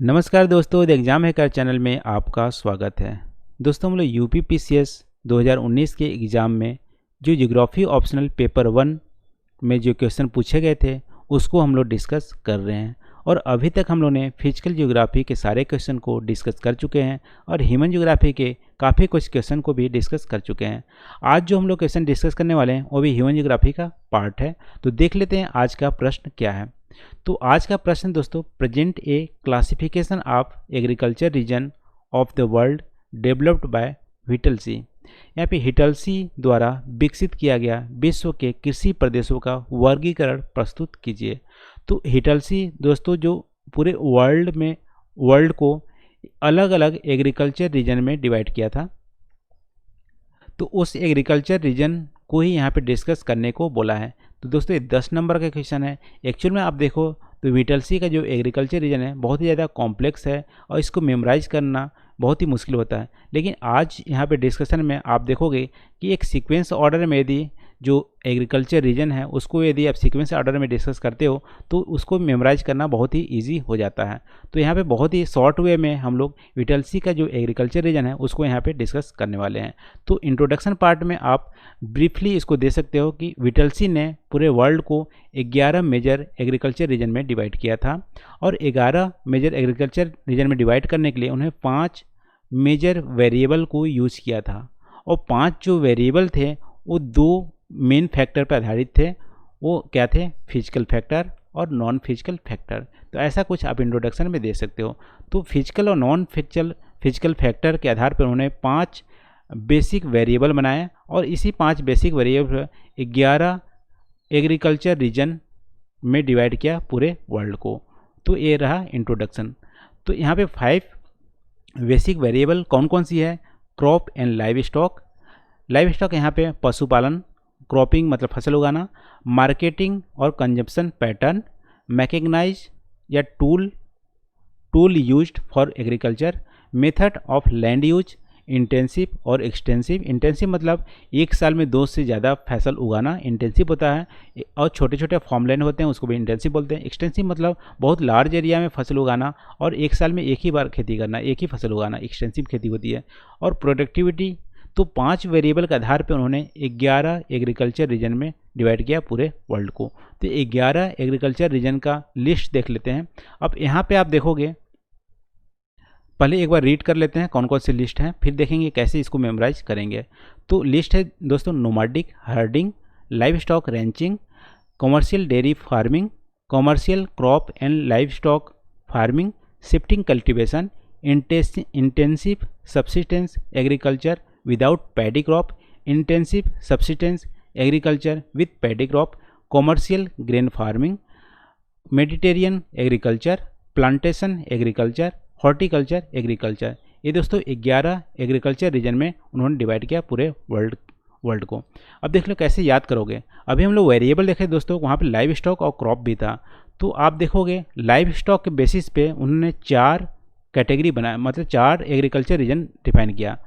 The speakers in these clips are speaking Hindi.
नमस्कार दोस्तों, द एग्ज़ाम हैकर चैनल में आपका स्वागत है। दोस्तों, हम लोग यूपी पीसीएस 2019 के एग्ज़ाम में जो ज्योग्राफी ऑप्शनल पेपर 1 में जो क्वेश्चन पूछे गए थे उसको हम लोग डिस्कस कर रहे हैं। और अभी तक हम लोग ने फिजिकल ज्योग्राफी के सारे क्वेश्चन को डिस्कस कर चुके हैं और ह्यूमन ज्योग्राफी के काफ़ी कुछ क्वेश्चन को भी डिस्कस कर चुके हैं। आज जो हम लोग क्वेश्चन डिस्कस करने वाले हैं वो भी ह्यूमन ज्योग्राफी का पार्ट है। तो देख लेते हैं आज का प्रश्न क्या है। तो आज का प्रश्न दोस्तों, present a classification of agriculture region of the world developed by Whittlesey. यहाँ पे हिटलसी द्वारा विकसित किया गया विश्व के कृषि प्रदेशों का वर्गीकरण प्रस्तुत कीजिए। तो हिटलसी दोस्तों जो पूरे वर्ल्ड को अलग अलग एग्रीकल्चर रीजन में डिवाइड किया था, तो उस एग्रीकल्चर रीजन को ही यहाँ पे डिस्कस करने को बोला है। तो दोस्तों ये 10 नंबर का क्वेश्चन है। एक्चुअल में आप देखो तो व्हिटलसी का जो एग्रीकल्चर रीजन है बहुत ही ज़्यादा कॉम्प्लेक्स है और इसको मेमोराइज करना बहुत ही मुश्किल होता है। लेकिन आज यहाँ पे डिस्कशन में आप देखोगे कि एक सीक्वेंस ऑर्डर में यदि जो एग्रीकल्चर रीजन है उसको यदि आप सीक्वेंस ऑर्डर में डिस्कस करते हो तो उसको मेमोराइज करना बहुत ही इजी हो जाता है। तो यहाँ पे बहुत ही शॉर्ट वे में हम लोग व्हिटलसी का जो एग्रीकल्चर रीजन है उसको यहाँ पे डिस्कस करने वाले हैं। तो इंट्रोडक्शन पार्ट में आप ब्रीफली इसको दे सकते हो कि व्हिटलसी ने पूरे वर्ल्ड को 11 मेजर एग्रीकल्चर रीजन में डिवाइड किया था और 11 मेजर एग्रीकल्चर रीजन में डिवाइड करने के लिए उन्हें 5 मेजर वेरिएबल को यूज किया था। और 5 जो वेरिएबल थे वो 2 मेन फैक्टर पर आधारित थे। वो क्या थे? फिजिकल फैक्टर और नॉन फिजिकल फैक्टर। तो ऐसा कुछ आप इंट्रोडक्शन में दे सकते हो। तो फिजिकल और नॉन फिजिकल फैक्टर के आधार पर उन्होंने 5 बेसिक वेरिएबल बनाए और इसी 5 बेसिक वेरिएबल 11 एग्रीकल्चर रीजन में डिवाइड किया पूरे वर्ल्ड को। तो ये रहा इंट्रोडक्शन। तो यहाँ पे 5 बेसिक वेरिएबल कौन कौन सी है? Crop and live stock. Live stock यहाँ पे पशुपालन, क्रॉपिंग मतलब फसल उगाना, मार्केटिंग और कंजप्शन पैटर्न, मैकेनाइज या tool used for agriculture, method of land use, intensive और एक्सटेंसिव। इंटेंसिव मतलब एक साल में 2 से ज़्यादा फसल उगाना इंटेंसिव होता है, और छोटे छोटे फार्मलैंड होते हैं उसको भी इंटेंसिव बोलते हैं। एक्सटेंसिव मतलब बहुत लार्ज एरिया में फसल उगाना और एक साल में एक ही बार खेती करना, एक ही फसल उगाना, एक्सटेंसिव खेती होती है। और प्रोडक्टिविटी। तो 5 वेरिएबल के आधार पर उन्होंने 11 एग्रीकल्चर रीजन में डिवाइड किया पूरे वर्ल्ड को। तो 11 एग्रीकल्चर रीजन का लिस्ट देख लेते हैं। अब यहाँ पे आप देखोगे, पहले एक बार रीड कर लेते हैं कौन कौन सी लिस्ट है, फिर देखेंगे कैसे इसको मेमोराइज करेंगे। तो लिस्ट है दोस्तों, nomadic herding, live stock wrenching, commercial dairy farming, commercial crop and live stock farming, shifting cultivation, intensive subsistence agriculture without paddy crop, intensive subsistence agriculture with paddy crop, commercial grain farming, Mediterranean agriculture, plantation agriculture, horticulture agriculture. ये दोस्तों 11 एग्रीकल्चर रीजन में उन्होंने डिवाइड किया पूरे वर्ल्ड को। अब देख लो कैसे याद करोगे। अभी हम लोग वेरिएबल देखे दोस्तों, वहाँ पे लाइव स्टॉक और क्रॉप भी था। तो आप देखोगे लाइव स्टॉक के बेसिस पे उन्होंने 4 कैटेगरी बनाया, मतलब 4 एग्रीकल्चर रीजन डिफाइन किया।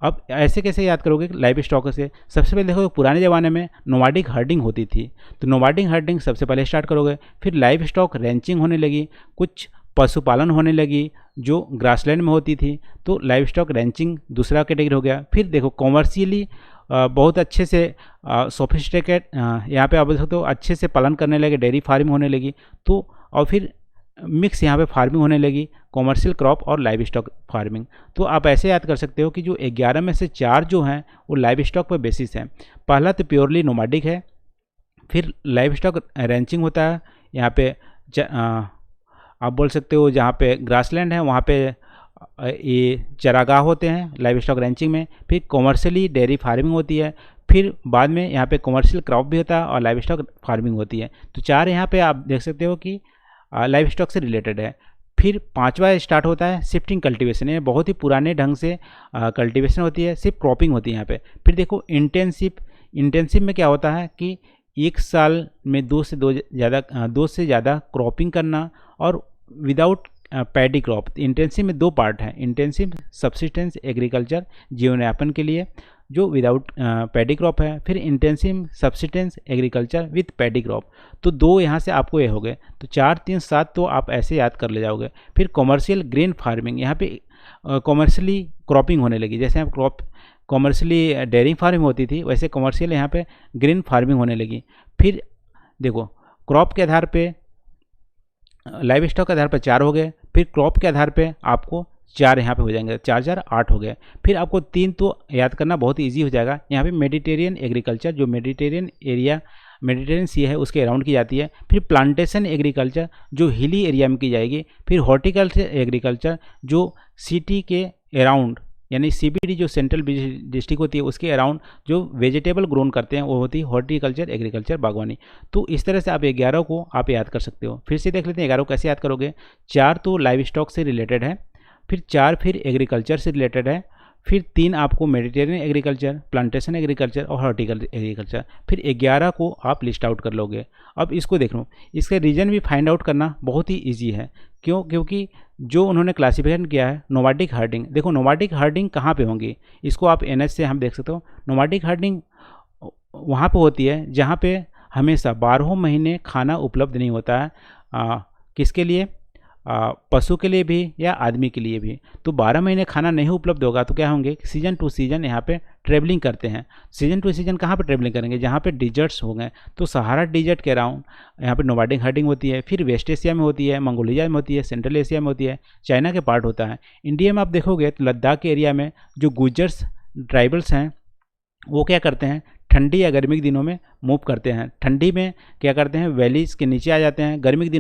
अब ऐसे कैसे याद करोगे लाइव स्टॉक से? सबसे पहले देखो पुराने ज़माने में नोमैडिक हर्डिंग होती थी, तो नोमैडिक हर्डिंग सबसे पहले स्टार्ट करोगे। फिर लाइव स्टॉक रेंचिंग होने लगी, कुछ पशुपालन होने लगी जो ग्रासलैंड में होती थी, तो लाइव स्टॉक रेंचिंग दूसरा कैटेगरी हो गया। फिर देखो कॉमर्शियली बहुत अच्छे से सोफिस्टिकेट यहाँ पे आप देख सकते हो अच्छे से पालन करने लगे, डेयरी फार्मिंग होने लगी। तो और फिर मिक्स यहाँ पे फार्मिंग होने लगी, कॉमर्शियल क्रॉप और लाइव स्टॉक फार्मिंग। तो आप ऐसे याद कर सकते हो कि जो 11 में से 4 जो हैं वो लाइव स्टॉक पर बेसिस है। पहला तो प्योरली नोमैडिक है, फिर लाइव स्टॉक रेंचिंग होता है। यहाँ पे आप बोल सकते हो जहाँ पे ग्रासलैंड है वहाँ पे ये चरागाह होते हैं लाइव स्टॉक रेंचिंग में। फिर कॉमर्शियली डेयरी फार्मिंग होती है, फिर बाद में यहाँ पे कॉमर्शियल क्रॉप भी होता है और लाइव स्टॉक फार्मिंग होती है। तो 4 यहाँ पे आप देख सकते हो कि लाइव स्टॉक से रिलेटेड है। फिर 5वां स्टार्ट होता है शिफ्टिंग कल्टीवेशन। ये बहुत ही पुराने ढंग से कल्टीवेशन होती है, सिर्फ क्रॉपिंग होती है यहाँ पे। फिर देखो इंटेंसिव में क्या होता है कि एक साल में 2 से ज़्यादा क्रॉपिंग करना और विदाउट पैडी क्रॉप। इंटेंसिव में 2 पार्ट हैं, इंटेंसिव सब्सिस्टेंस एग्रीकल्चर जीवनयापन के लिए, जो विदाउट पैडी क्रॉप है, फिर intensive subsistence agriculture with paddy crop. तो 2 यहाँ से आपको ये हो गए, तो 4 3 7 तो आप ऐसे याद कर ले जाओगे। फिर कॉमर्शियल ग्रेन फार्मिंग, यहाँ पे कॉमर्शियली क्रॉपिंग होने लगी, जैसे आप क्रॉप कॉमर्शियली डेयरिंग फार्मिंग होती थी वैसे कॉमर्शियल यहाँ पे ग्रेन फार्मिंग होने लगी। फिर देखो क्रॉप के आधार पे लाइव स्टॉक के आधार पर 4 हो गए, फिर क्रॉप के आधार पे आपको 4 यहाँ पे हो जाएंगे, 4 4 8 हो गए। फिर आपको 3 तो याद करना बहुत ईजी हो जाएगा। यहाँ पे मेडिटेरियन एग्रीकल्चर, जो मेडिटेरियन एरिया मेडिटेरियन सी है उसके अराउंड की जाती है। फिर प्लांटेशन एग्रीकल्चर जो हिली एरिया में की जाएगी। फिर हॉर्टिकल्चर एग्रीकल्चर जो सिटी के अराउंड यानी सीबीडी जो सेंट्रल डिस्ट्रिक्ट होती है उसके अराउंड जो वेजिटेबल ग्रोन करते हैं वो होती है हॉर्टिकल्चर एग्रीकल्चर बागवानी। तो इस तरह से आप 11 को आप याद कर सकते हो। फिर से देख लेते हैं 11 को कैसे याद करोगे। 4 तो लाइव स्टॉक से रिलेटेड है, फिर 4 फिर एग्रीकल्चर से रिलेटेड है, फिर 3 आपको मेडिटेरियन एग्रीकल्चर, प्लांटेशन एग्रीकल्चर और हॉर्टिकल्चर एग्रीकल्चर, फिर 11 को आप लिस्ट आउट कर लोगे। अब इसको देख लो, इसका रीजन भी फाइंड आउट करना बहुत ही ईजी है। क्यों? क्योंकि जो उन्होंने क्लासिफिकेशन किया है नोमैडिक हर्डिंग। देखो नोमैडिक हर्डिंग कहाँ पे होंगी, इसको आप एनएच से हम देख सकते हो। नोमैडिक हर्डिंग वहाँ पे होती है जहाँ पे हमेशा 12 महीने खाना उपलब्ध नहीं होता है। किसके लिए? पशु के लिए भी या आदमी के लिए भी। तो 12 महीने खाना नहीं उपलब्ध होगा तो क्या होंगे, सीजन टू सीजन यहाँ पे ट्रेवलिंग करते हैं। सीजन टू सीजन कहाँ पे ट्रेवलिंग करेंगे, जहाँ पे डिजर्ट्स हो गए। तो सहारा डिजर्ट के अराउंड यहाँ पे नोमैडिक हर्डिंग होती है। फिर वेस्ट एशिया में होती है, मंगोलिया में होती है, सेंट्रल एशिया में होती है, चाइना के पार्ट होता है। इंडिया में आप देखोगे तो लद्दाख के एरिया में जो गुजर्स ट्राइबल्स हैं वो क्या करते हैं, ठंडी या गर्मी के दिनों में मूव करते हैं। ठंडी में क्या करते हैं, वैलीज के नीचे आ जाते हैं। गर्मी के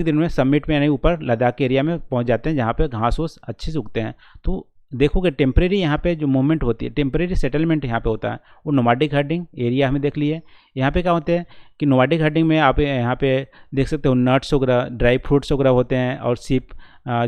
दिनों में समिट में यानी ऊपर लद्दाख के एरिया में पहुंच जाते हैं जहाँ पे घास वूस अच्छे से उगते हैं। तो देखोगे टेम्परेरी यहाँ पे जो मूवमेंट होती है, टेम्परेरी सेटलमेंट यहाँ पे होता है, वो नोमैडिक हर्डिंग एरिया हमें देख लिए। यहाँ पे क्या होते हैं कि नोमैडिक हर्डिंग में आप यहाँ पे देख सकते हो नट्स वगैरह, ड्राई फ्रूट्स वगैरह होते हैं, और सीप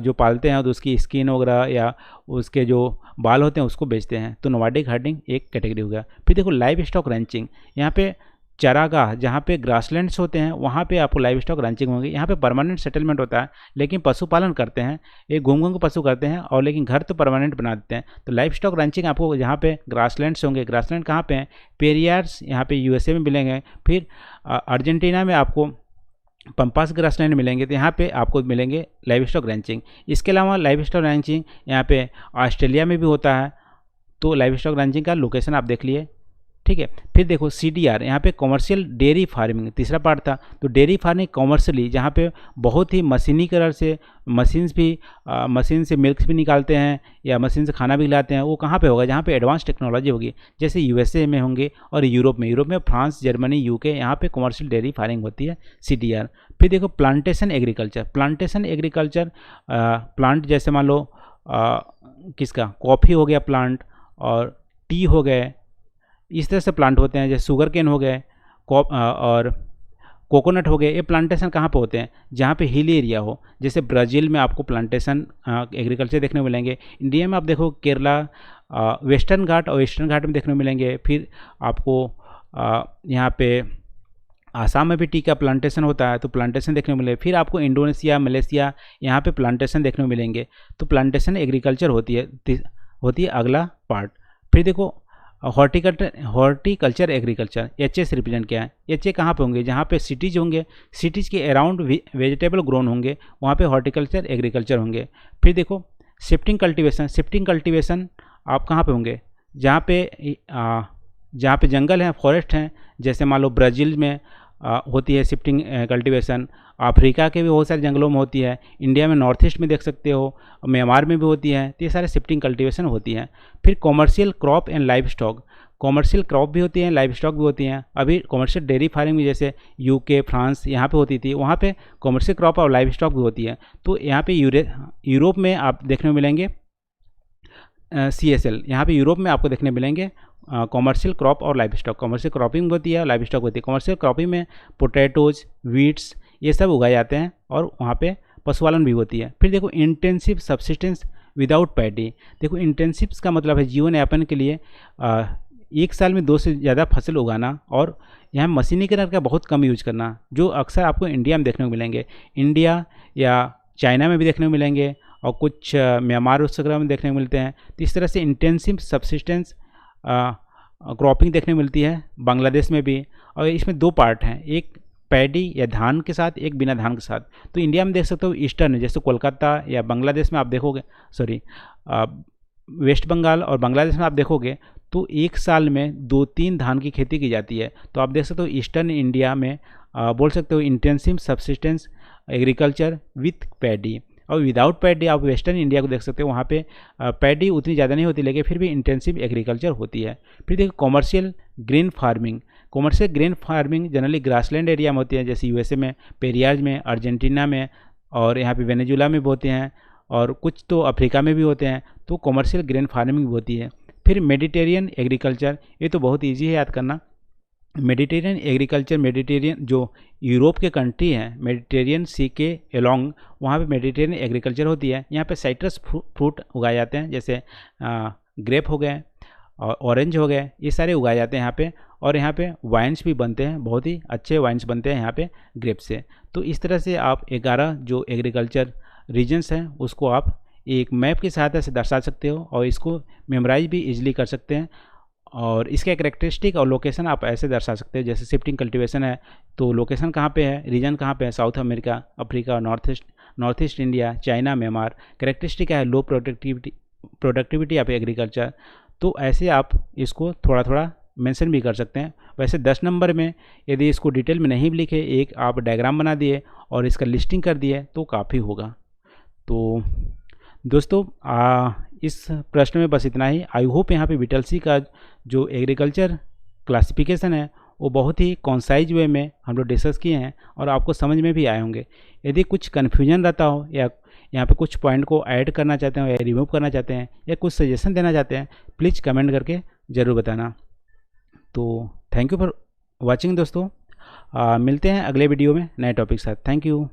जो पालते हैं तो उसकी स्किन वगैरह या उसके जो बाल होते हैं उसको बेचते हैं। तो नोमैडिक हर्डिंग एक कैटेगरी हो गया। फिर देखो लाइव स्टॉक रैंचिंग, यहाँ पे चरागाह जहाँ पे ग्रासलैंड्स होते हैं वहाँ पे आपको लाइव स्टॉक रैंचिंग होगी। यहाँ पे परमानेंट सेटलमेंट होता है, लेकिन पशुपालन करते हैं, एक घूम घूम के पशु करते हैं और लेकिन घर तो परमानेंट बना देते हैं। तो लाइव स्टॉक रैंचिंग आपको जहाँ पे ग्रासलैंड्स होंगे, ग्रासलैंड कहाँ पे हैं, पेरियार्स यहाँ पे यूएसए में मिलेंगे। फिर अर्जेंटीना में आपको पंपास ग्रासलैंड मिलेंगे, तो यहाँ पे आपको मिलेंगे लाइव स्टॉक रैंचिंग। इसके अलावा लाइव स्टॉक रैंचिंग यहाँ पे ऑस्ट्रेलिया में भी होता है। तो लाइव स्टॉक रैंचिंग का लोकेशन आप देख लिए, ठीक है। फिर देखो CDR, यहाँ पे कॉमर्शियल डेयरी फार्मिंग तीसरा पार्ट था। तो डेयरी फार्मिंग कॉमर्शियली जहाँ पे बहुत ही मशीनीकरण से मशीन से मिल्क भी निकालते हैं या मशीन से खाना भी खिलाते हैं, वो कहाँ पे होगा, जहाँ पे एडवांस टेक्नोलॉजी होगी, जैसे USA में होंगे और यूरोप में फ्रांस, जर्मनी, UK, यहाँ पे कॉमर्शियल डेयरी फार्मिंग होती है CDR। फिर देखो प्लांटेशन एग्रीकल्चर, प्लांट जैसे मान लो किसका, कॉफ़ी हो गया प्लांट और टी हो गए, इस तरह से प्लांट होते हैं। जैसे शुगर केन हो गए और कोकोनट हो गए। ये प्लांटेशन कहाँ पे होते हैं, जहाँ पे हिल एरिया हो। जैसे ब्राज़ील में आपको प्लांटेशन एग्रीकल्चर देखने को मिलेंगे। इंडिया में आप देखो केरला, वेस्टर्न घाट और ईस्टर्न घाट में देखने को मिलेंगे। फिर आपको यहाँ पे आसाम में भी टी का प्लांटेशन होता है, तो प्लांटेशन देखने को मिलेगा। फिर आपको इंडोनेशिया, मलेशिया यहाँ पे प्लांटेशन देखने को मिलेंगे। तो प्लांटेशन एग्रीकल्चर होती है अगला पार्ट। फिर देखो हॉर्टिकल्चर एग्रीकल्चर, HA रिप्रेजेंट क्या है, HA कहाँ पे होंगे, जहाँ पे सिटीज़ होंगे, सिटीज़ के अराउंड वेजिटेबल ग्रोन होंगे, वहाँ पे हॉर्टिकल्चर एग्रीकल्चर होंगे। फिर देखो शिफ्टिंग कल्टीवेशन आप कहाँ पे होंगे, जहाँ पे जंगल हैं, फॉरेस्ट हैं। जैसे मान लो ब्राज़ील में होती है शिफ्टिंग कल्टीवेशन, अफ्रीका के भी बहुत सारे जंगलों में होती है, इंडिया में नॉर्थ ईस्ट में देख सकते हो, म्यांमार में भी होती है। तो ये सारे शिफ्टिंग कल्टीवेशन होती हैं। फिर commercial crop and live stock, commercial crop भी होती हैं, लाइव स्टॉक भी होती हैं। अभी कॉमर्शियल डेयरी फार्मिंग जैसे UK, फ्रांस यहाँ पे होती थी, वहाँ पे कॉमर्शियल क्रॉप और लाइव स्टॉक भी होती है। तो यहाँ पे यूरोप में आप देखने को मिलेंगे CSL, यहाँ पे यूरोप में आपको देखने मिलेंगे कॉमर्शियल क्रॉप और लाइव स्टॉक। कॉमर्शियल क्रॉपिंग होती है, लाइव स्टॉक होती है। कॉमर्शियल क्रॉपिंग में पोटैटोज, वीट्स ये सब उगाए जाते हैं और वहाँ पे पशुपालन भी होती है। फिर देखो इंटेंसिव सब्सिस्टेंस विदाउट पैडी, देखो इंटेंसिव का मतलब है जीवन यापन के लिए एक साल में 2 से ज़्यादा फसल उगाना और यहाँ मशीनीकरण का बहुत कम यूज करना, जो अक्सर आपको इंडिया में देखने को मिलेंगे। इंडिया या चाइना में भी देखने को मिलेंगे और कुछ म्यांमार उस वगैरह में देखने को मिलते हैं। तो इस तरह से इंटेंसिव सब्सिस्टेंस क्रॉपिंग देखने को मिलती है बांग्लादेश में भी। और इसमें दो पार्ट हैं, एक पैडी या धान के साथ, एक बिना धान के साथ। तो इंडिया में देख सकते हो ईस्टर्न जैसे कोलकाता या बांग्लादेश में आप देखोगे, सॉरी वेस्ट बंगाल और बांग्लादेश में आप देखोगे तो एक साल में 2-3 धान की खेती की जाती है। तो आप देख सकते हो ईस्टर्न इंडिया में बोल सकते हो intensive subsistence agriculture with paddy. और विदाउट पैडी आप वेस्टर्न इंडिया को देख सकते हो, वहाँ पे पैडी उतनी ज़्यादा नहीं होती लेकिन फिर भी इंटेंसिव एग्रीकल्चर होती है। फिर देखो commercial grain farming. Commercial grain farming generally grassland area में होती है, जैसे यूएसए में पेरियाज में, अर्जेंटीना में, और यहाँ पे वेनेजुला में भी होते हैं, और कुछ तो अफ्रीका में भी होते हैं। तो कॉमर्शियल ग्रेन फार्मिंग भी होती है। फिर मेडिटेरियन एग्रीकल्चर, ये तो बहुत ईजी है याद करना। मेडिटेरियन एग्रीकल्चर, मेडिटेरियन जो यूरोप के कंट्री हैं मेडिटेरियन सी के अलोंग, वहाँ पे मेडिटेरियन एग्रीकल्चर होती है। यहाँ पे साइट्रस फ्रूट उगाए जाते हैं, जैसे ग्रेप हो गए और ऑरेंज हो गए, ये सारे उगाए जाते हैं यहाँ पे। और यहाँ पे वाइन्स भी बनते हैं, बहुत ही अच्छे वाइन्स बनते हैं यहाँ पे ग्रेप से। तो इस तरह से आप 11 जो एग्रीकल्चर रीजन्स हैं उसको आप एक मैप की सहायता से दर्शा सकते हो, और इसको मेमोराइज भी इजीली कर सकते हैं। और इसका कैरेक्टरिस्टिक और लोकेशन आप ऐसे दर्शा सकते हो, जैसे शिफ्टिंग कल्टीवेशन है तो लोकेशन कहाँ पे है, रीजन कहाँ पे है, south America, Africa, north east India, China, Myanmar. Characteristic है लो प्रोडक्टिविटी ऑफ एग्रीकल्चर। तो ऐसे आप इसको थोड़ा थोड़ा मेंशन भी कर सकते हैं। वैसे 10 नंबर में यदि इसको डिटेल में नहीं भी लिखे, एक आप डायग्राम बना दिए और इसका लिस्टिंग कर दिए तो काफ़ी होगा। तो दोस्तों इस प्रश्न में बस इतना ही। आई होप यहाँ पे विटलसी का जो एग्रीकल्चर क्लासिफिकेशन है वो बहुत ही कॉन्साइज वे में हम लोग डिस्कस किए हैं और आपको समझ में भी आए होंगे। यदि कुछ कन्फ्यूजन रहता हो या यहाँ पे कुछ पॉइंट को ऐड करना चाहते हो या रिमूव करना चाहते हैं या कुछ सजेशन देना चाहते हैं, प्लीज़ कमेंट करके ज़रूर बताना। तो थैंक यू फॉर वॉचिंग दोस्तों। मिलते हैं अगले वीडियो में नए टॉपिक के साथ। Thank you.